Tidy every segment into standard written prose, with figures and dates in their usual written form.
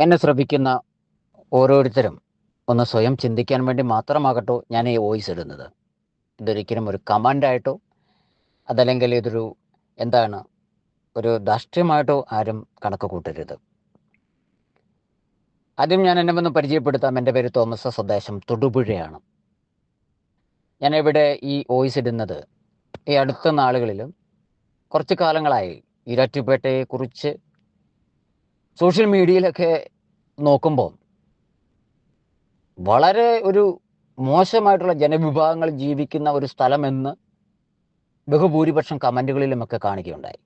എന്നെ ശ്രവിക്കുന്ന ഓരോരുത്തരും ഒന്ന് സ്വയം ചിന്തിക്കാൻ വേണ്ടി മാത്രമാകട്ടോ ഞാൻ ഈ വോയിസ് ഇടുന്നത്. ഇതൊരിക്കലും ഒരു കമാൻഡായിട്ടോ അതല്ലെങ്കിൽ ഇതൊരു എന്താണ് ഒരു ധാർഷ്ട്യമായിട്ടോ ആരും കണക്ക് കൂട്ടരുത്. ആദ്യം ഞാൻ എന്നെ ഒന്ന് പരിചയപ്പെടുത്താം. എൻ്റെ പേര് തോമസ്, സ്വദേശം തൊടുപുഴയാണ്. ഞാനിവിടെ ഈ വോയിസ് ഇടുന്നത് ഈ അടുത്ത നാളുകളിലും കുറച്ച് കാലങ്ങളായി ഈരാറ്റുപേട്ടയെക്കുറിച്ച് സോഷ്യൽ മീഡിയയിലൊക്കെ നോക്കുമ്പോൾ വളരെ ഒരു മോശമായിട്ടുള്ള ജനവിഭാഗങ്ങൾ ജീവിക്കുന്ന ഒരു സ്ഥലമെന്ന് ബഹുഭൂരിപക്ഷം കമൻറ്റുകളിലുമൊക്കെ കാണുകയുണ്ടായി.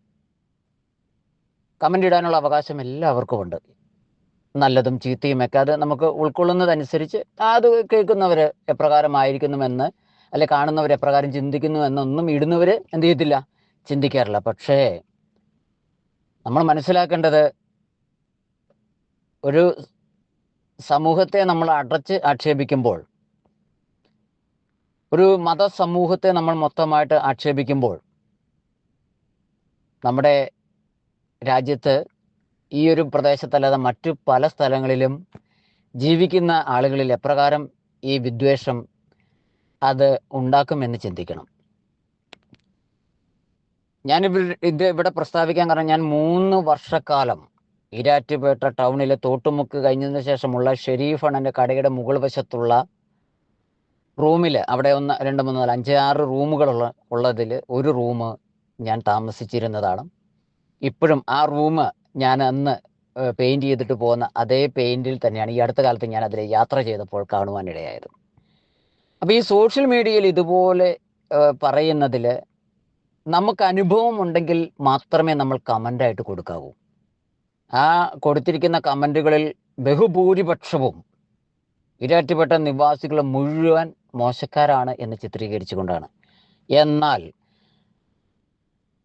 കമൻ്റ് ഇടാനുള്ള അവകാശം എല്ലാവർക്കും ഉണ്ട്. നല്ലതും ചീത്തയുമൊക്കെ അത് നമുക്ക് ഉൾക്കൊള്ളുന്നതനുസരിച്ച് അത് കേൾക്കുന്നവർ എപ്രകാരമായിരിക്കുന്നുവെന്ന് അല്ലെ കാണുന്നവർ എപ്രകാരം ചിന്തിക്കുന്നു എന്നൊന്നും ഇടുന്നവർ എന്ത് ചെയ്യത്തില്ല, ചിന്തിക്കാറില്ല. പക്ഷേ നമ്മൾ മനസ്സിലാക്കേണ്ടത്, ഒരു സമൂഹത്തെ നമ്മൾ അടച്ച് ആക്ഷേപിക്കുമ്പോൾ, ഒരു മതസമൂഹത്തെ നമ്മൾ മൊത്തമായിട്ട് ആക്ഷേപിക്കുമ്പോൾ നമ്മുടെ രാജ്യത്ത് ഈ ഒരു പ്രദേശത്തല്ലാതെ മറ്റു പല സ്ഥലങ്ങളിലും ജീവിക്കുന്ന ആളുകളിൽ എപ്രകാരം ഈ വിദ്വേഷം അത് ഉണ്ടാക്കുമെന്ന് ചിന്തിക്കണം. ഇത് ഇവിടെ പ്രസ്താവിക്കാൻ കാരണം, ഞാൻ 3 വർഷക്കാലം ഈരാറ്റുപേട്ട ടൗണിലെ തോട്ടുമുക്ക് കഴിഞ്ഞതിന് ശേഷമുള്ള ഷെരീഫ് അണ്ണൻ്റെ കടയുടെ മുകൾ വശത്തുള്ള റൂമിൽ, അവിടെ 1, 2, 3, 4, 5, 6 റൂമുകളുള്ള ഉള്ളതിൽ ഒരു റൂം ഞാൻ താമസിച്ചിരുന്നതാണ്. ഇപ്പോഴും ആ റൂം ഞാൻ അന്ന് പെയിൻറ് ചെയ്തിട്ട് പോകുന്ന അതേ പെയിൻറ്റിൽ തന്നെയാണ് ഈ അടുത്ത കാലത്ത് ഞാൻ അതിൽ യാത്ര ചെയ്തപ്പോൾ കാണുവാനിടയായത്. അപ്പോൾ ഈ സോഷ്യൽ മീഡിയയിൽ ഇതുപോലെ പറയുന്നതിൽ നമുക്ക് അനുഭവം ഉണ്ടെങ്കിൽ മാത്രമേ നമ്മൾ കമൻ്റായിട്ട് കൊടുക്കാവൂ. ആ കൊടുത്തിരിക്കുന്ന കമൻറ്റുകളിൽ ബഹുഭൂരിപക്ഷവും ഈരാറ്റുപേട്ട നിവാസികൾ മുഴുവൻ മോശക്കാരാണ് എന്ന് ചിത്രീകരിച്ചുകൊണ്ടാണ്. എന്നാൽ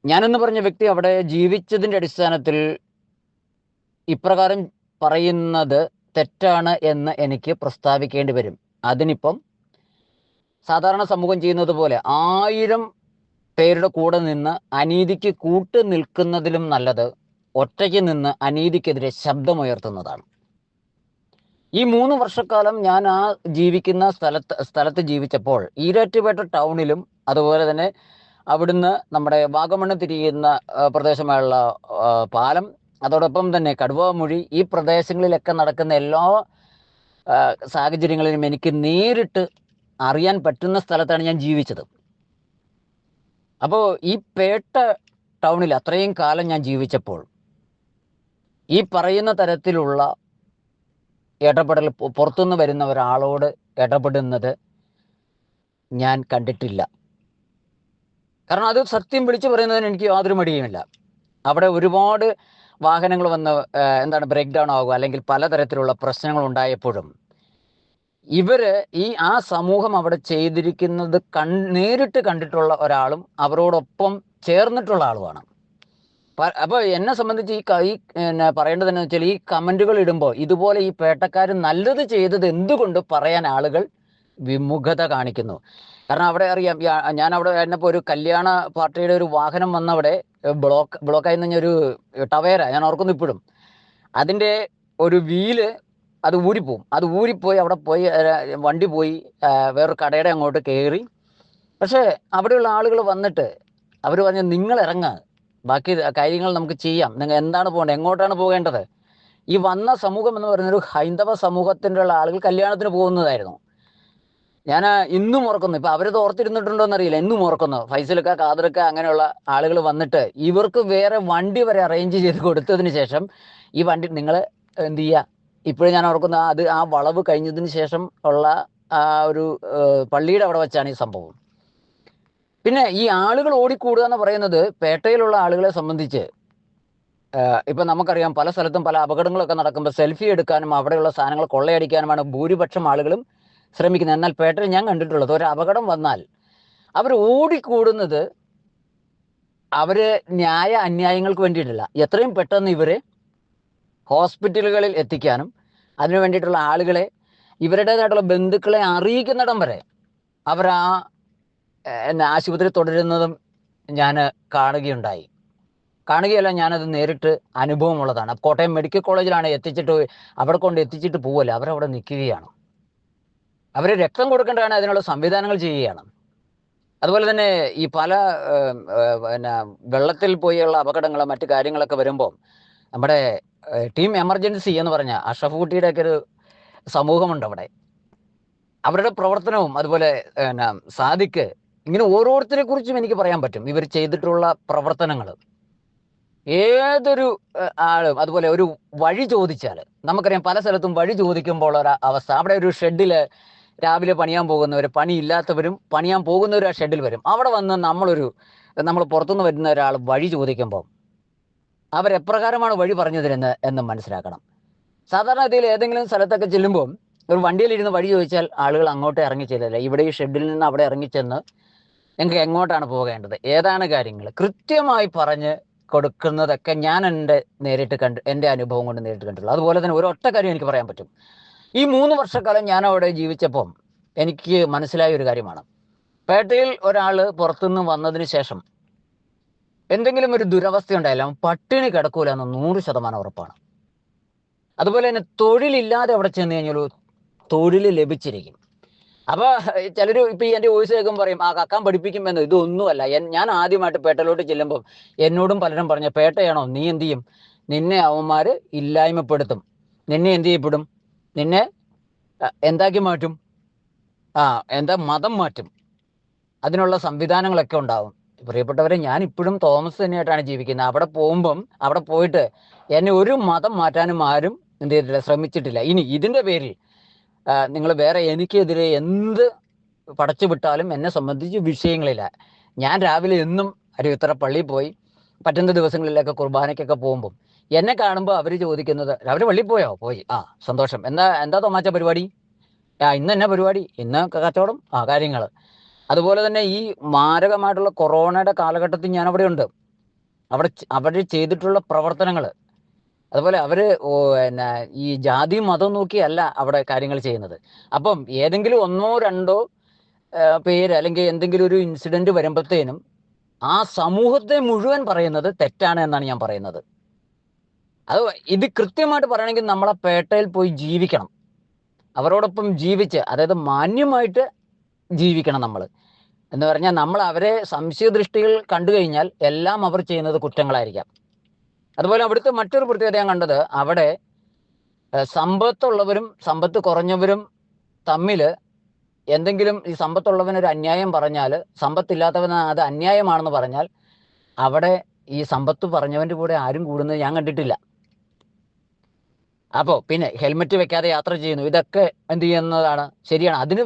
ഞാനെന്ന് പറഞ്ഞ വ്യക്തി അവിടെ ജീവിച്ചതിൻ്റെ അടിസ്ഥാനത്തിൽ ഇപ്രകാരം പറയുന്നത് തെറ്റാണ് എന്ന് എനിക്ക് പ്രസ്താവിക്കേണ്ടി വരും. അതിനിപ്പം സാധാരണ സമൂഹം ചെയ്യുന്നത് പോലെ 1000 പേരുടെ കൂടെ നിന്ന് അനീതിക്ക് കൂട്ട് നിൽക്കുന്നതിലും നല്ലത് ഒറ്റയ്ക്ക് നിന്ന് അനീതിക്കെതിരെ ശബ്ദമുയർത്തുന്നതാണ്. ഈ 3 വർഷക്കാലം ഞാൻ ആ ജീവിക്കുന്ന സ്ഥലത്ത് ജീവിച്ചപ്പോൾ ഈരാറ്റുപേട്ട ടൗണിലും അതുപോലെ തന്നെ അവിടുന്ന് നമ്മുടെ വാഗമണ്ണ് തിരിയുന്ന പ്രദേശമായുള്ള പാലം, അതോടൊപ്പം തന്നെ കടുവാമൊഴി, ഈ പ്രദേശങ്ങളിലൊക്കെ നടക്കുന്ന എല്ലാ സാഹചര്യങ്ങളിലും എനിക്ക് നേരിട്ട് അറിയാൻ പറ്റുന്ന സ്ഥലത്താണ് ഞാൻ ജീവിച്ചത്. അപ്പോൾ ഈ പേട്ട ടൗണിൽ അത്രയും കാലം ഞാൻ ജീവിച്ചപ്പോൾ ഈ പറയുന്ന തരത്തിലുള്ള ഇടപെടൽ പുറത്തുനിന്ന് വരുന്ന ഒരാളോട് ഇടപെടുന്നത് ഞാൻ കണ്ടിട്ടില്ല. കാരണം അത് സത്യം വിളിച്ചു പറയുന്നതിന് എനിക്ക് യാതൊരു മടിയുമില്ല. അവിടെ ഒരുപാട് വാഹനങ്ങൾ വന്ന് ബ്രേക്ക് ഡൗൺ ആവുക, അല്ലെങ്കിൽ പലതരത്തിലുള്ള പ്രശ്നങ്ങൾ ഉണ്ടായപ്പോഴും ആ സമൂഹം അവിടെ ചെയ്തിരിക്കുന്നത് നേരിട്ട് കണ്ടിട്ടുള്ള ഒരാളും അവരോടൊപ്പം ചേർന്നിട്ടുള്ള ആളുമാണ്. അപ്പോൾ എന്നെ സംബന്ധിച്ച് ഈ പറയേണ്ടതെന്ന് വെച്ചാൽ, ഈ കമൻറ്റുകൾ ഇടുമ്പോൾ ഇതുപോലെ ഈ പേട്ടക്കാർ നല്ലത് ചെയ്തത് എന്തുകൊണ്ട് പറയാൻ ആളുകൾ വിമുഖത കാണിക്കുന്നു. കാരണം അവിടെ അറിയാം, ഞാൻ അവിടെ ആയിരുന്നപ്പോൾ ഒരു കല്യാണ പാർട്ടിയുടെ ഒരു വാഹനം വന്നവിടെ ബ്ലോക്കായി ഒരു ടവേര, ഞാൻ ഓർക്കുന്നു ഇപ്പോഴും, അതിൻ്റെ ഒരു വീല് അത് ഊരിപ്പോവും. അത് ഊരിപ്പോയി അവിടെ പോയി വണ്ടി പോയി വേറൊരു കടയുടെ അങ്ങോട്ട് കയറി. പക്ഷേ അവിടെയുള്ള ആളുകൾ വന്നിട്ട് അവർ പറഞ്ഞു, നിങ്ങൾ ഇറങ്ങുക, ബാക്കി കാര്യങ്ങൾ നമുക്ക് ചെയ്യാം, നിങ്ങൾ എന്താണ് പോകേണ്ടത്, എങ്ങോട്ടാണ് പോകേണ്ടത്. ഈ വന്ന സമൂഹം എന്ന് പറയുന്നൊരു ഹൈന്ദവ സമൂഹത്തിൻ്റെ ഉള്ള ആളുകൾ കല്യാണത്തിന് പോകുന്നതായിരുന്നു. ഞാൻ ഇന്നും ഓർക്കുന്നു. ഇപ്പം അവരത് ഓർത്തിരുന്നിട്ടുണ്ടോ എന്നറിയില്ല, ഇന്നും ഓർക്കുന്നു. ഫൈസലൊക്കെ ഖാദറൊക്കെ അങ്ങനെയുള്ള ആളുകൾ വന്നിട്ട് ഇവർക്ക് വേറെ വണ്ടി വരെ അറേഞ്ച് ചെയ്ത് കൊടുത്തതിന് ശേഷം ഈ വണ്ടി നിങ്ങൾ എന്ത് ചെയ്യുക. ഇപ്പോഴും ഞാൻ ഓർക്കുന്നു, ആ വളവ് കഴിഞ്ഞതിന് ശേഷം ഉള്ള ആ ഒരു പള്ളിയുടെ അവിടെ വെച്ചാണ് ഈ സംഭവം. പിന്നെ ഈ ആളുകൾ ഓടിക്കൂടുക എന്ന് പറയുന്നത് പേട്ടയിലുള്ള ആളുകളെ സംബന്ധിച്ച് ഇപ്പം നമുക്കറിയാം, പല സ്ഥലത്തും പല അപകടങ്ങളൊക്കെ നടക്കുമ്പോൾ സെൽഫി എടുക്കാനും അവിടെയുള്ള സാധനങ്ങൾ കൊള്ളയടിക്കാനുമാണ് ഭൂരിപക്ഷം ആളുകളും ശ്രമിക്കുന്നത്. എന്നാൽ പേട്ടയിൽ ഞാൻ കണ്ടിട്ടുള്ളത്, ഒരു അപകടം വന്നാൽ അവർ ഓടിക്കൂടുന്നത് അവർ ന്യായ അന്യായങ്ങൾക്ക് വേണ്ടിയിട്ടില്ല, എത്രയും പെട്ടെന്ന് ഇവരെ ഹോസ്പിറ്റലുകളിൽ എത്തിക്കാനും അതിനു വേണ്ടിയിട്ടുള്ള ആളുകളെ, ഇവരുടേതായിട്ടുള്ള ബന്ധുക്കളെ അറിയിക്കുന്നിടം വരെ അവർ ആശുപത്രി തുടരുന്നതും ഞാൻ കാണുകയുണ്ടായി. കാണുകയല്ല, ഞാനത് നേരിട്ട് അനുഭവമുള്ളതാണ്. കോട്ടയം മെഡിക്കൽ കോളേജിലാണ് അവിടെ കൊണ്ട് എത്തിച്ചിട്ട് പോവല്ല, അവരവിടെ നിൽക്കുകയാണ്. അവർ രക്തം കൊടുക്കേണ്ടതാണ്, അതിനുള്ള സംവിധാനങ്ങൾ ചെയ്യുകയാണ്. അതുപോലെ തന്നെ ഈ പല പിന്നെ വെള്ളത്തിൽ പോയുള്ള അപകടങ്ങൾ മറ്റു കാര്യങ്ങളൊക്കെ വരുമ്പോൾ നമ്മുടെ ടീം എമർജൻസി എന്ന് പറഞ്ഞ അഷ്റഫ് കുട്ടിയുടെയൊക്കെ ഒരു സമൂഹമുണ്ട് അവിടെ. അവരുടെ പ്രവർത്തനവും അതുപോലെ സാദിക്ക്, ഇങ്ങനെ ഓരോരുത്തരെ കുറിച്ചും എനിക്ക് പറയാൻ പറ്റും. ഇവർ ചെയ്തിട്ടുള്ള പ്രവർത്തനങ്ങൾ ഏതൊരു ആളും, അതുപോലെ ഒരു വഴി ചോദിച്ചാൽ, നമുക്കറിയാം പല സ്ഥലത്തും വഴി ചോദിക്കുമ്പോൾ ഒരു അവസ്ഥ, അവിടെ ഒരു ഷെഡിൽ രാവിലെ പണിയാൻ പോകുന്നവർ, പണിയില്ലാത്തവരും പണിയാൻ പോകുന്നവരും ആ ഷെഡിൽ വരും. അവിടെ വന്ന് നമ്മൾ പുറത്തുനിന്ന് വരുന്ന ഒരാൾ വഴി ചോദിക്കുമ്പോൾ അവരെപ്രകാരമാണ് വഴി പറഞ്ഞു തരുന്നത് എന്ന് മനസ്സിലാക്കണം. സാധാരണ ഗതിയിൽ ഏതെങ്കിലും സ്ഥലത്തൊക്കെ ചെല്ലുമ്പോൾ ഒരു വണ്ടിയിലിരുന്ന് വഴി ചോദിച്ചാൽ ആളുകൾ അങ്ങോട്ട് ഇറങ്ങിച്ചെല്ലില്ല. ഇവിടെ ഈ ഷെഡിൽ നിന്ന് അവിടെ ഇറങ്ങിച്ചെന്ന് ഞങ്ങൾക്ക് എങ്ങോട്ടാണ് പോകേണ്ടത്, ഏതാണ് കാര്യങ്ങൾ കൃത്യമായി പറഞ്ഞ് കൊടുക്കുന്നതൊക്കെ ഞാൻ എൻ്റെ അനുഭവം കൊണ്ട് നേരിട്ട് കണ്ടിട്ടുള്ളൂ. അതുപോലെ തന്നെ ഒരൊറ്റ കാര്യം എനിക്ക് പറയാൻ പറ്റും. ഈ 3 വർഷക്കാലം ഞാൻ അവിടെ ജീവിച്ചപ്പം എനിക്ക് മനസ്സിലായ ഒരു കാര്യമാണ്. പേട്ടയിൽ ഒരാൾ പുറത്തുനിന്ന് വന്നതിന് ശേഷം എന്തെങ്കിലും ഒരു ദുരവസ്ഥ ഉണ്ടായാലും പട്ടിണി കിടക്കൂല എന്ന് 100% ഉറപ്പാണ്. അതുപോലെ തന്നെ തൊഴിലില്ലാതെ അവിടെ ചെന്ന് കഴിഞ്ഞാൽ തൊഴിൽ ലഭിച്ചിരിക്കും. അപ്പോൾ ചിലർ ഇപ്പം ഈ എൻ്റെ വോയിസ് കേൾക്കുമ്പോൾ പറയും കക്കാൻ പഠിപ്പിക്കുമെന്ന്. ഇതൊന്നുമല്ല. ഞാൻ ആദ്യമായിട്ട് പേട്ടയിലോട്ട് ചെല്ലുമ്പോൾ എന്നോടും പലരും പറഞ്ഞ, പേട്ടയാണോ, നീ എന്ത് ചെയ്യും, നിന്നെ അവന്മാർ ഇല്ലായ്മപ്പെടുത്തും, നിന്നെ എന്ത് ചെയ്യപ്പെടും, നിന്നെ എന്താക്കി മാറ്റും, മതം മാറ്റും, അതിനുള്ള സംവിധാനങ്ങളൊക്കെ ഉണ്ടാവും. പ്രിയപ്പെട്ടവരെ, ഞാൻ ഇപ്പോഴും തോമസ് തന്നെയായിട്ടാണ് ജീവിക്കുന്നത്. അവിടെ പോയിട്ട് എന്നെ ഒരു മതം മാറ്റാനും ആരും എന്ത് ചെയ്തിട്ടില്ല, ശ്രമിച്ചിട്ടില്ല. ഇനി ഇതിൻ്റെ പേരിൽ നിങ്ങൾ വേറെ എനിക്കെതിരെ എന്ത് പടച്ചു വിട്ടാലും എന്നെ സംബന്ധിച്ച് വിഷയങ്ങളില്ല. ഞാൻ രാവിലെ എന്നും അരുവിത്തറ പള്ളിയിൽ പോയി പറ്റുന്ന ദിവസങ്ങളിലൊക്കെ കുർബാനയ്ക്കൊക്കെ പോകുമ്പം എന്നെ കാണുമ്പോൾ അവർ ചോദിക്കുന്നത്, രാവിലെ പള്ളിയിൽ പോയി, സന്തോഷം, എന്താ തോമാച്ച പരിപാടി, ഇന്ന് എന്നാ പരിപാടി, ഇന്ന് കച്ചവടം, കാര്യങ്ങൾ. അതുപോലെ തന്നെ ഈ മാരകമായിട്ടുള്ള കൊറോണയുടെ കാലഘട്ടത്തിൽ ഞാൻ അവിടെ ഉണ്ട്. അവർ ചെയ്തിട്ടുള്ള പ്രവർത്തനങ്ങൾ, അതുപോലെ അവർ ഈ ജാതി മതം നോക്കിയല്ല അവിടെ കാര്യങ്ങൾ ചെയ്യുന്നത്. അപ്പം ഏതെങ്കിലും 1 or 2 പേര് അല്ലെങ്കിൽ എന്തെങ്കിലും ഒരു ഇൻസിഡന്റ് വരുമ്പോഴത്തേനും ആ സമൂഹത്തെ മുഴുവൻ പറയുന്നത് തെറ്റാണ് എന്നാണ് ഞാൻ പറയുന്നത്. ഇത് കൃത്യമായിട്ട് പറയണമെങ്കിൽ നമ്മളെ പേട്ടയിൽ പോയി ജീവിക്കണം, അവരോടൊപ്പം ജീവിച്ച്, അതായത് മാന്യമായിട്ട് ജീവിക്കണം നമ്മൾ. എന്ന് പറഞ്ഞാൽ നമ്മൾ അവരെ സംശയദൃഷ്ടികൾ കണ്ടു കഴിഞ്ഞാൽ എല്ലാം അവർ ചെയ്യുന്നത് കുറ്റങ്ങളായിരിക്കാം. അതുപോലെ അവിടുത്തെ മറ്റൊരു പ്രത്യേകത ഞാൻ കണ്ടത്, അവിടെ സമ്പത്തുള്ളവരും സമ്പത്ത് കുറഞ്ഞവരും തമ്മിൽ എന്തെങ്കിലും ഈ സമ്പത്തുള്ളവനൊരു അന്യായം പറഞ്ഞാൽ, സമ്പത്തില്ലാത്തവന് അത് അന്യായമാണെന്ന് പറഞ്ഞാൽ, അവിടെ ഈ സമ്പത്ത് പറഞ്ഞവൻ്റെ കൂടെ ആരും കൂടുന്നത് ഞാൻ കണ്ടിട്ടില്ല. അപ്പോൾ പിന്നെ ഹെൽമെറ്റ് വെക്കാതെ യാത്ര ചെയ്യുന്നു, ഇതൊക്കെ എന്ത് ചെയ്യുന്നതാണ്, ശരിയാണ്. അതിന്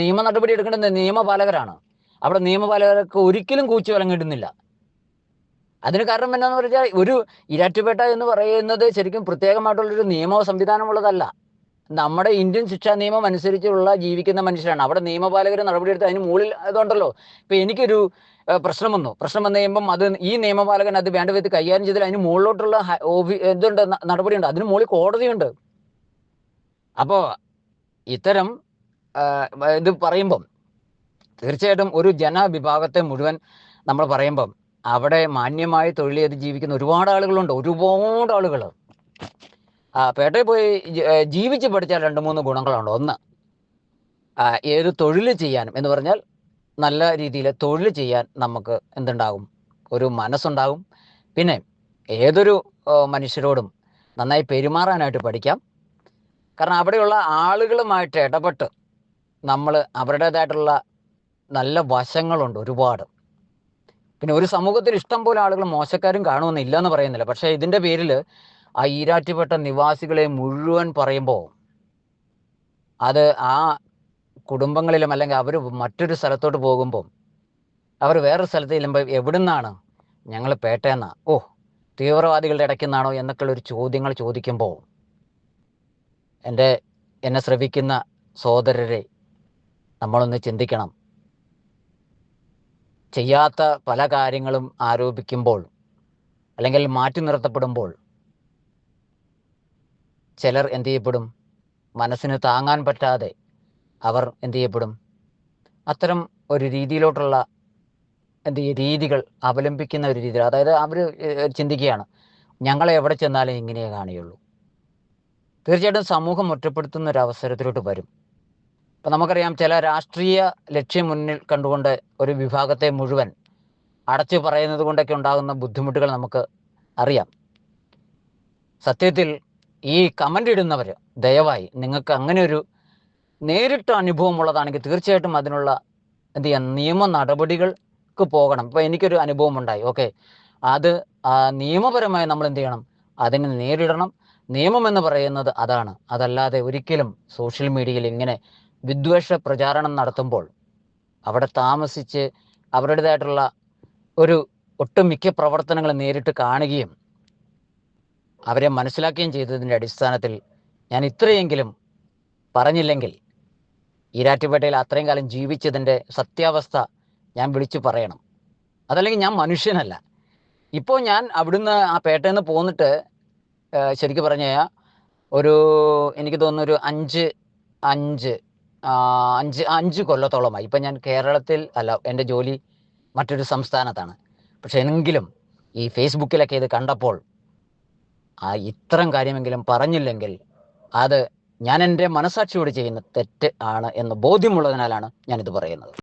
നിയമ നടപടി എടുക്കേണ്ടത് നിയമപാലകരാണ്. അവിടെ നിയമപാലകർക്ക് ഒരിക്കലും കൂച്ചുവിലങ്ങ് കിട്ടുന്നില്ല. അതിന് കാരണം എന്നാന്ന് പറഞ്ഞാൽ, ഒരു ഇരാറ്റുപേട്ട എന്ന് പറയുന്നത് ശരിക്കും പ്രത്യേകമായിട്ടുള്ളൊരു നിയമ സംവിധാനമുള്ളതല്ല. നമ്മുടെ ഇന്ത്യൻ ശിക്ഷാ നിയമം അനുസരിച്ചുള്ള ജീവിക്കുന്ന മനുഷ്യരാണ്. അവിടെ നിയമപാലകർ നടപടിയെടുത്ത് അതിന് മുകളിൽ അതുണ്ടല്ലോ. ഇപ്പം എനിക്കൊരു പ്രശ്നം വന്നു കഴിയുമ്പം ഈ നിയമപാലകൻ അത് വേണ്ട വിധത്തിൽ കൈകാര്യം ചെയ്താൽ അതിന് മുകളിലോട്ടുള്ള നടപടിയുണ്ട്, അതിന് മുകളിൽ കോടതിയുണ്ട്. അപ്പോൾ ഇത്തരം ഇത് പറയുമ്പം തീർച്ചയായിട്ടും ഒരു ജനവിഭാഗത്തെ മുഴുവൻ നമ്മൾ പറയുമ്പം അവിടെ മാന്യമായി തൊഴിൽ ചെയ്ത് ജീവിക്കുന്ന ഒരുപാട് ആളുകളുണ്ട്, ഒരുപാട് ആളുകൾ. പേട്ടയിൽ പോയി ജീവിച്ച് പഠിച്ചാൽ 2-3 ഗുണങ്ങളുണ്ട്. ഒന്ന്, ഏത് തൊഴിൽ ചെയ്യാനും എന്ന് പറഞ്ഞാൽ നല്ല രീതിയിൽ തൊഴിൽ ചെയ്യാൻ നമുക്ക് എന്തുണ്ടാകും, ഒരു മനസ്സുണ്ടാകും. പിന്നെ ഏതൊരു മനുഷ്യരോടും നന്നായി പെരുമാറാനായിട്ട് പഠിക്കാം. കാരണം അവിടെയുള്ള ആളുകളുമായിട്ട് ഇടപെട്ട് നമ്മൾ അവരുടേതായിട്ടുള്ള നല്ല വശങ്ങളുണ്ട് ഒരുപാട്. പിന്നെ ഒരു സമൂഹത്തിൽ ഇഷ്ടം പോലെ ആളുകൾ മോശക്കാരും കാണുമെന്നില്ല എന്ന് പറയുന്നില്ല. പക്ഷേ ഇതിൻ്റെ പേരിൽ ആ ഈരാറ്റുപേട്ട നിവാസികളെ മുഴുവൻ പറയുമ്പോൾ അത് ആ കുടുംബങ്ങളിലും അല്ലെങ്കിൽ അവർ മറ്റൊരു സ്ഥലത്തോട്ട് പോകുമ്പം, അവർ വേറൊരു സ്ഥലത്ത് ചെല്ലുമ്പോൾ എവിടുന്നാണ്, ഞങ്ങൾ പേട്ടയെന്നാ, തീവ്രവാദികളുടെ ഇടയ്ക്ക് നിന്നാണോ എന്നൊക്കെയുള്ളൊരു ചോദ്യങ്ങൾ ചോദിക്കുമ്പോൾ എന്നെ ശ്രവിക്കുന്ന സഹോദരരെ, നമ്മളൊന്ന് ചിന്തിക്കണം. ചെയ്യാത്ത പല കാര്യങ്ങളും ആരോപിക്കുമ്പോൾ അല്ലെങ്കിൽ മാറ്റി നിർത്തപ്പെടുമ്പോൾ ചിലർ എന്ത് ചെയ്യപ്പെടും, മനസ്സിന് താങ്ങാൻ പറ്റാതെ അവർ എന്ത് ചെയ്യപ്പെടും, അത്തരം ഒരു രീതിയിലോട്ടുള്ള എന്ത് ഈ രീതികൾ അവലംബിക്കുന്ന ഒരു രീതിയിൽ, അതായത് അവർ ചിന്തിക്കുകയാണ് ഞങ്ങളെ എവിടെ ചെന്നാലും ഇങ്ങനെയേ കാണുകയുള്ളൂ. തീർച്ചയായിട്ടും സമൂഹം ഒറ്റപ്പെടുത്തുന്ന ഒരു അവസരത്തിലോട്ട് വരും. ഇപ്പം നമുക്കറിയാം, ചില രാഷ്ട്രീയ ലക്ഷ്യം മുന്നിൽ കണ്ടുകൊണ്ട് ഒരു വിഭാഗത്തെ മുഴുവൻ അടച്ചു പറയുന്നത് കൊണ്ടൊക്കെ ഉണ്ടാകുന്ന ബുദ്ധിമുട്ടുകൾ നമുക്ക് അറിയാം. സത്യത്തിൽ ഈ കമൻ്റ് ഇടുന്നവർ ദയവായി നിങ്ങൾക്ക് അങ്ങനെ ഒരു നേരിട്ട് അനുഭവമുള്ളതാണെങ്കിൽ തീർച്ചയായിട്ടും അതിനുള്ള എന്ത് ചെയ്യാം, നിയമ നടപടികൾക്ക് പോകണം. ഇപ്പോൾ എനിക്കൊരു അനുഭവം ഉണ്ടായി, ഓക്കെ, അത് നിയമപരമായി നമ്മൾ എന്ത് ചെയ്യണം, അതിനെ നേരിടണം. നിയമം എന്ന് പറയുന്നത് അതാണ്. അതല്ലാതെ ഒരിക്കലും സോഷ്യൽ മീഡിയയിൽ ഇങ്ങനെ വിദ്വേഷ പ്രചാരണം നടത്തുമ്പോൾ അവിടെ താമസിച്ച് അവരുടേതായിട്ടുള്ള ഒരു ഒട്ടുമിക്ക പ്രവർത്തനങ്ങൾ നേരിട്ട് കാണുകയും അവരെ മനസ്സിലാക്കുകയും ചെയ്തതിൻ്റെ അടിസ്ഥാനത്തിൽ ഞാൻ ഇത്രയെങ്കിലും പറഞ്ഞില്ലെങ്കിൽ ഈരാറ്റുപേട്ടയിൽ അത്രയും കാലം ജീവിച്ചതിൻ്റെ സത്യാവസ്ഥ ഞാൻ വിളിച്ചു പറയണം. അതല്ലെങ്കിൽ ഞാൻ മനുഷ്യനല്ല. ഇപ്പോൾ ഞാൻ അവിടുന്ന് ആ പേട്ടയിൽ നിന്ന് പോന്നിട്ട് ശരിക്കും പറഞ്ഞു കഴിഞ്ഞാൽ ഒരു എനിക്ക് തോന്നുന്നു ഒരു അഞ്ച് കൊല്ലത്തോളമായി. ഇപ്പം ഞാൻ കേരളത്തിൽ അല്ല, എൻ്റെ ജോലി മറ്റൊരു സംസ്ഥാനത്താണ്. പക്ഷെ എങ്കിലും ഈ ഫേസ്ബുക്കിലൊക്കെ ഇത് കണ്ടപ്പോൾ ഇത്തരം കാര്യമെങ്കിലും പറഞ്ഞില്ലെങ്കിൽ അത് ഞാൻ എൻ്റെ മനസാക്ഷിയോട് ചെയ്യുന്ന തെറ്റ് ആണ് എന്ന് ബോധ്യമുള്ളതിനാലാണ് ഞാനിത് പറയുന്നത്.